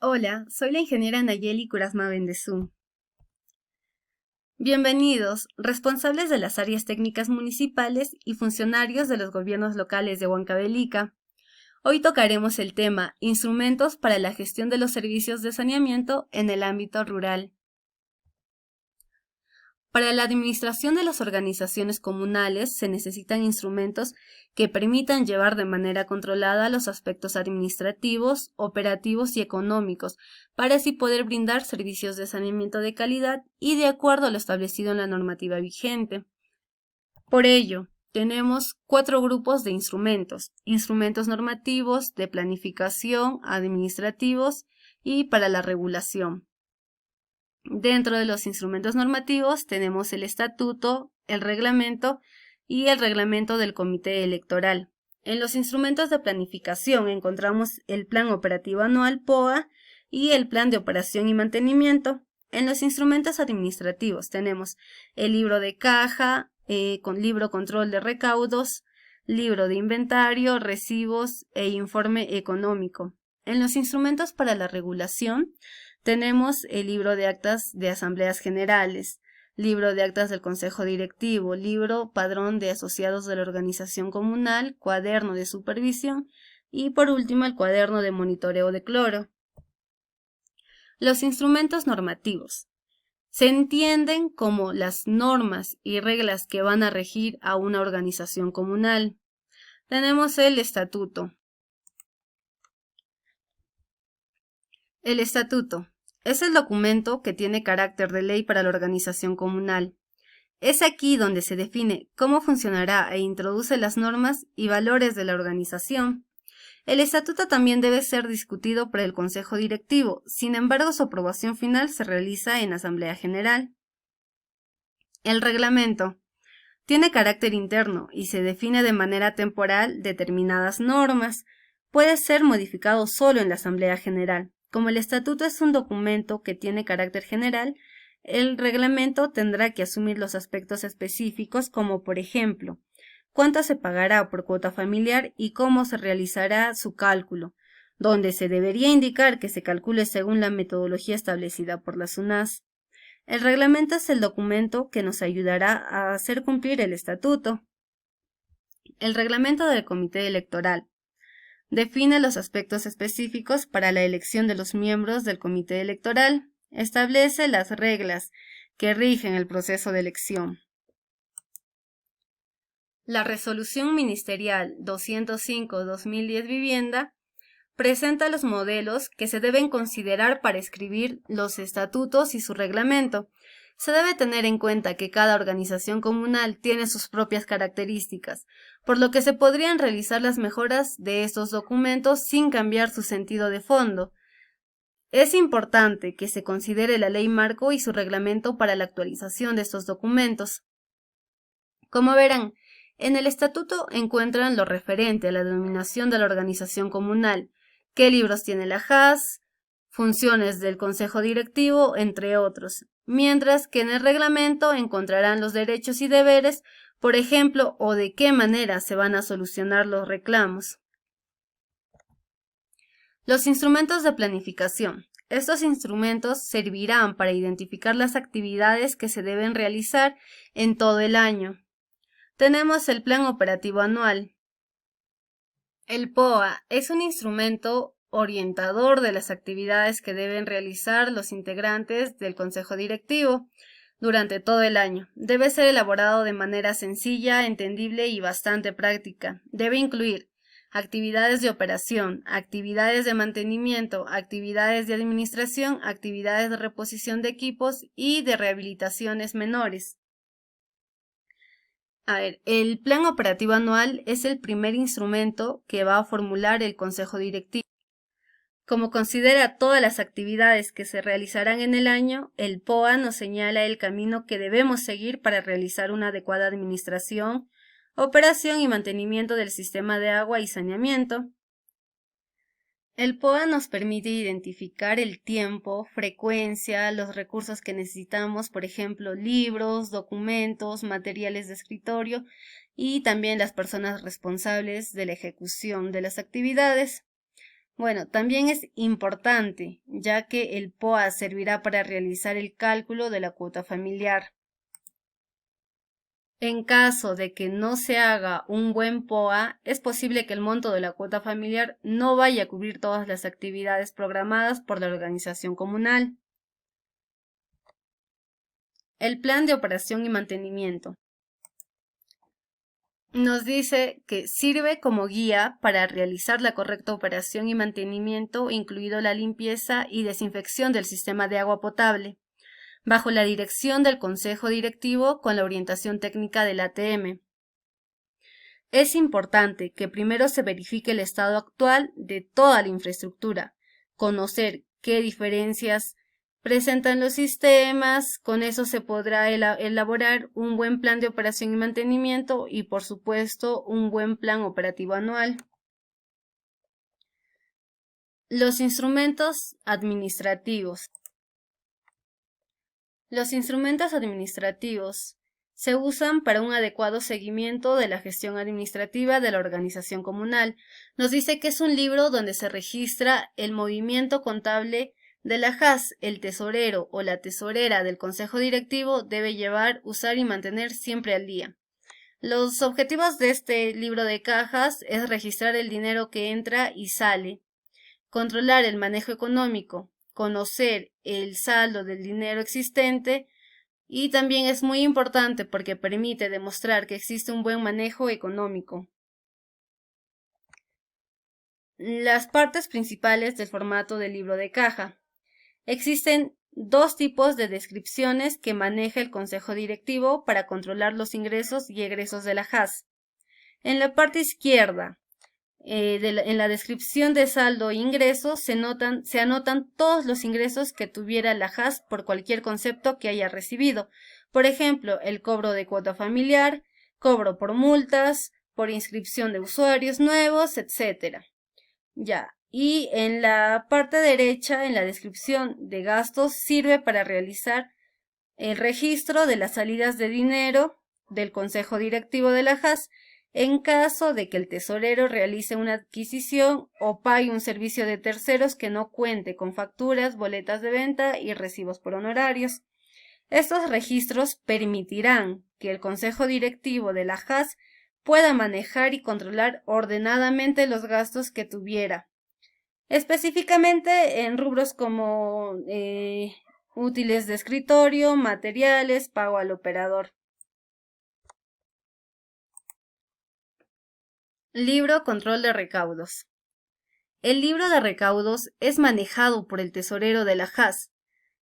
Hola, soy la ingeniera Nayeli Kurasma Bendezú. Bienvenidos, responsables de las áreas técnicas municipales y funcionarios de los gobiernos locales de Huancavelica. Hoy tocaremos el tema Instrumentos para la gestión de los servicios de saneamiento en el ámbito rural. Para la administración de las organizaciones comunales se necesitan instrumentos que permitan llevar de manera controlada los aspectos administrativos, operativos y económicos, para así poder brindar servicios de saneamiento de calidad y de acuerdo a lo establecido en la normativa vigente. Por ello, tenemos 4 grupos de instrumentos: instrumentos normativos, de planificación, administrativos y para la regulación. Dentro de los instrumentos normativos tenemos el estatuto, el reglamento y el reglamento del comité electoral. En los instrumentos de planificación encontramos el Plan Operativo Anual POA y el Plan de Operación y Mantenimiento. En los instrumentos administrativos tenemos el libro de caja, con libro control de recaudos, libro de inventario, recibos e informe económico. En los instrumentos para la regulación tenemos el libro de actas de asambleas generales, libro de actas del consejo directivo, libro padrón de asociados de la organización comunal, cuaderno de supervisión y por último el cuaderno de monitoreo de cloro. Los instrumentos normativos se entienden como las normas y reglas que van a regir a una organización comunal. Tenemos el estatuto. El estatuto es el documento que tiene carácter de ley para la organización comunal. Es aquí donde se define cómo funcionará e introduce las normas y valores de la organización. El estatuto también debe ser discutido por el Consejo Directivo, sin embargo su aprobación final se realiza en Asamblea General. El reglamento tiene carácter interno y se define de manera temporal determinadas normas. Puede ser modificado solo en la Asamblea General. Como el estatuto es un documento que tiene carácter general, el reglamento tendrá que asumir los aspectos específicos como, por ejemplo, cuánto se pagará por cuota familiar y cómo se realizará su cálculo, donde se debería indicar que se calcule según la metodología establecida por la SUNAS. El reglamento es el documento que nos ayudará a hacer cumplir el estatuto. El reglamento del comité electoral define los aspectos específicos para la elección de los miembros del comité electoral. Establece las reglas que rigen el proceso de elección. La Resolución Ministerial 205-2010 Vivienda presenta los modelos que se deben considerar para escribir los estatutos y su reglamento. Se debe tener en cuenta que cada organización comunal tiene sus propias características, por lo que se podrían realizar las mejoras de estos documentos sin cambiar su sentido de fondo. Es importante que se considere la ley marco y su reglamento para la actualización de estos documentos. Como verán, en el estatuto encuentran lo referente a la denominación de la organización comunal, qué libros tiene la JAS, funciones del consejo directivo, entre otros, mientras que en el reglamento encontrarán los derechos y deberes, por ejemplo, o de qué manera se van a solucionar los reclamos. Los instrumentos de planificación. Estos instrumentos servirán para identificar las actividades que se deben realizar en todo el año. Tenemos el Plan Operativo Anual. El POA es un instrumento orientador de las actividades que deben realizar los integrantes del Consejo Directivo durante todo el año. Debe ser elaborado de manera sencilla, entendible y bastante práctica. Debe incluir actividades de operación, actividades de mantenimiento, actividades de administración, actividades de reposición de equipos y de rehabilitaciones menores. El Plan Operativo Anual es el primer instrumento que va a formular el Consejo Directivo. Como considera todas las actividades que se realizarán en el año, el POA nos señala el camino que debemos seguir para realizar una adecuada administración, operación y mantenimiento del sistema de agua y saneamiento. El POA nos permite identificar el tiempo, frecuencia, los recursos que necesitamos, por ejemplo, libros, documentos, materiales de escritorio y también las personas responsables de la ejecución de las actividades. Bueno, también es importante, ya que el POA servirá para realizar el cálculo de la cuota familiar. En caso de que no se haga un buen POA, es posible que el monto de la cuota familiar no vaya a cubrir todas las actividades programadas por la organización comunal. El plan de operación y mantenimiento. Nos dice que sirve como guía para realizar la correcta operación y mantenimiento, incluido la limpieza y desinfección del sistema de agua potable, bajo la dirección del Consejo Directivo con la orientación técnica del ATM. Es importante que primero se verifique el estado actual de toda la infraestructura, conocer qué diferencias presentan los sistemas, con eso se podrá elaborar un buen plan de operación y mantenimiento y, por supuesto, un buen plan operativo anual. Los instrumentos administrativos. Los instrumentos administrativos se usan para un adecuado seguimiento de la gestión administrativa de la organización comunal. Nos dice que es un libro donde se registra el movimiento contable de la JAS. El tesorero o la tesorera del consejo directivo debe llevar, usar y mantener siempre al día. Los objetivos de este libro de cajas es registrar el dinero que entra y sale, controlar el manejo económico, conocer el saldo del dinero existente, y también es muy importante porque permite demostrar que existe un buen manejo económico. Las partes principales del formato del libro de caja. Existen dos tipos de descripciones que maneja el consejo directivo para controlar los ingresos y egresos de la JAS. En la parte izquierda, en la descripción de saldo e ingresos se anotan todos los ingresos que tuviera la JAS por cualquier concepto que haya recibido. Por ejemplo, el cobro de cuota familiar, cobro por multas, por inscripción de usuarios nuevos, etc. Ya. Y en la parte derecha, en la descripción de gastos, sirve para realizar el registro de las salidas de dinero del consejo directivo de la JAS en caso de que el tesorero realice una adquisición o pague un servicio de terceros que no cuente con facturas, boletas de venta y recibos por honorarios. Estos registros permitirán que el consejo directivo de la JAS pueda manejar y controlar ordenadamente los gastos que tuviera, específicamente en rubros como útiles de escritorio, materiales, pago al operador. Libro Control de Recaudos. El libro de recaudos es manejado por el tesorero de la JAS.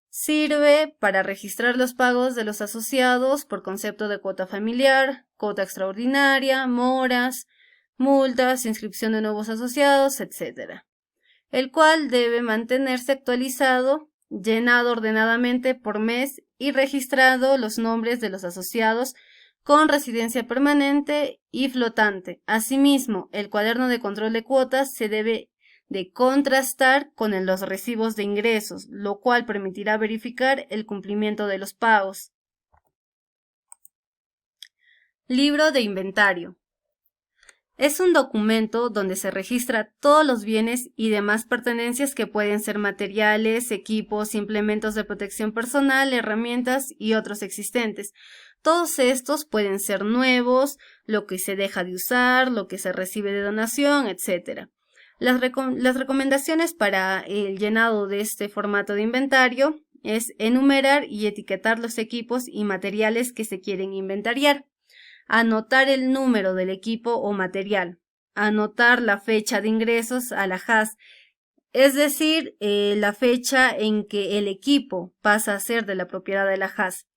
Sirve para registrar los pagos de los asociados por concepto de cuota familiar, cuota extraordinaria, moras, multas, inscripción de nuevos asociados, etc. El cual debe mantenerse actualizado, llenado ordenadamente por mes y registrado los nombres de los asociados con residencia permanente y flotante. Asimismo, el cuaderno de control de cuotas se debe de contrastar con los recibos de ingresos, lo cual permitirá verificar el cumplimiento de los pagos. Libro de inventario. Es un documento donde se registra todos los bienes y demás pertenencias que pueden ser materiales, equipos, implementos de protección personal, herramientas y otros existentes. Todos estos pueden ser nuevos, lo que se deja de usar, lo que se recibe de donación, etc. Las recomendaciones para el llenado de este formato de inventario es enumerar y etiquetar los equipos y materiales que se quieren inventariar. Anotar el número del equipo o material, anotar la fecha de ingresos a la JAS, es decir, la fecha en que el equipo pasa a ser de la propiedad de la JAS,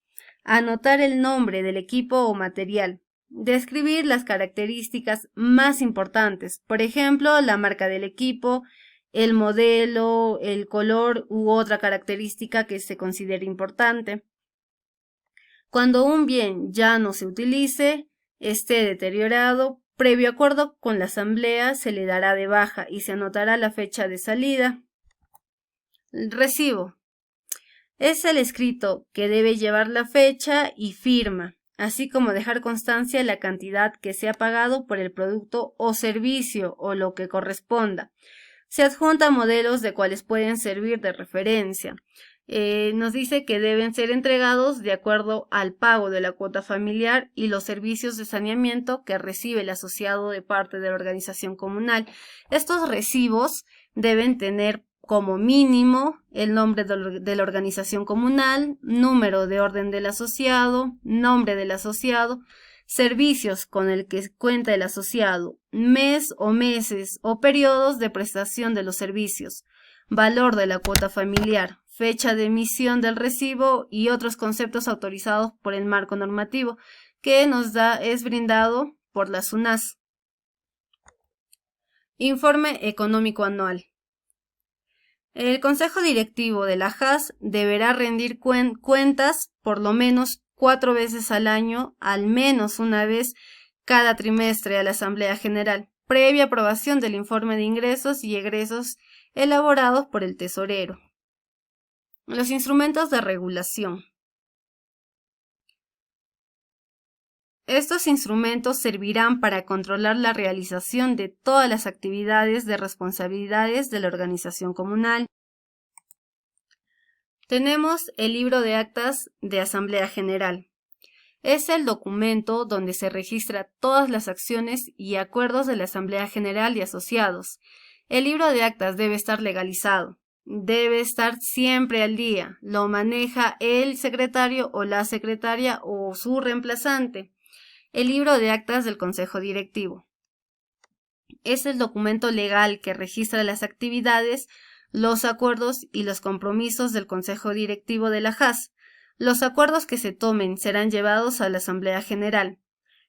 anotar el nombre del equipo o material, describir las características más importantes, por ejemplo, la marca del equipo, el modelo, el color u otra característica que se considere importante. Cuando un bien ya no se utilice, esté deteriorado, previo acuerdo con la asamblea se le dará de baja y se anotará la fecha de salida. El recibo. Es el escrito que debe llevar la fecha y firma, así como dejar constancia de la cantidad que se ha pagado por el producto o servicio o lo que corresponda. Se adjunta modelos de cuales pueden servir de referencia. Nos dice que deben ser entregados de acuerdo al pago de la cuota familiar y los servicios de saneamiento que recibe el asociado de parte de la organización comunal. Estos recibos deben tener como mínimo el nombre de la organización comunal, número de orden del asociado, nombre del asociado, servicios con el que cuenta el asociado, mes o meses o periodos de prestación de los servicios, valor de la cuota familiar, fecha de emisión del recibo y otros conceptos autorizados por el marco normativo que es brindado por la SUNAS. Informe económico anual. El Consejo Directivo de la JAS deberá rendir cuentas por lo menos 4 veces al año, al menos una vez cada trimestre a la Asamblea General, previa aprobación del informe de ingresos y egresos elaborados por el tesorero. Los instrumentos de regulación. Estos instrumentos servirán para controlar la realización de todas las actividades de responsabilidades de la organización comunal. Tenemos el libro de actas de Asamblea General. Es el documento donde se registra todas las acciones y acuerdos de la Asamblea General de Asociados. El libro de actas debe estar legalizado. Debe estar siempre al día. Lo maneja el secretario o la secretaria o su reemplazante. El libro de actas del Consejo Directivo. Es el documento legal que registra las actividades, los acuerdos y los compromisos del Consejo Directivo de la JAS. Los acuerdos que se tomen serán llevados a la Asamblea General.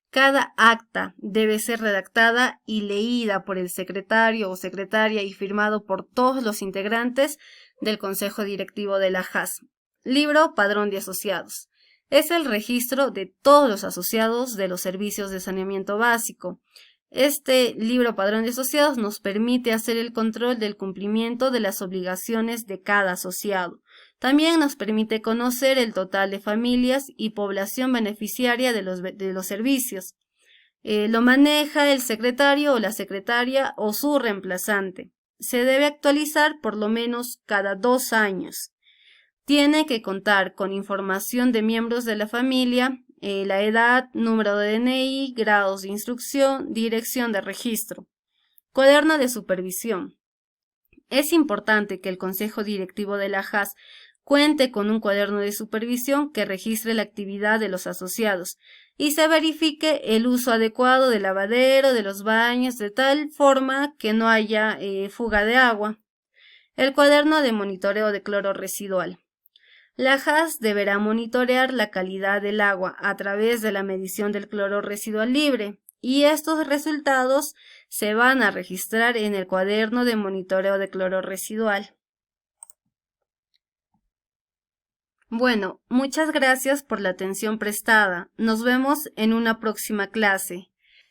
Cada acta debe ser redactada y leída por el secretario o secretaria y firmado por todos los integrantes del Consejo Directivo de la JAS. Libro Padrón de Asociados. Es el registro de todos los asociados de los servicios de saneamiento básico. Este libro Padrón de Asociados nos permite hacer el control del cumplimiento de las obligaciones de cada asociado. También nos permite conocer el total de familias y población beneficiaria de los servicios. Lo maneja el secretario o la secretaria o su reemplazante. Se debe actualizar por lo menos cada 2 años. Tiene que contar con información de miembros de la familia, la edad, número de DNI, grados de instrucción, dirección de registro. Cuaderno de supervisión. Es importante que el Consejo Directivo de la JAS cuente con un cuaderno de supervisión que registre la actividad de los asociados y se verifique el uso adecuado del lavadero, de los baños, de tal forma que no haya fuga de agua. El cuaderno de monitoreo de cloro residual. La JAS deberá monitorear la calidad del agua a través de la medición del cloro residual libre y estos resultados se van a registrar en el cuaderno de monitoreo de cloro residual. Bueno, muchas gracias por la atención prestada. Nos vemos en una próxima clase.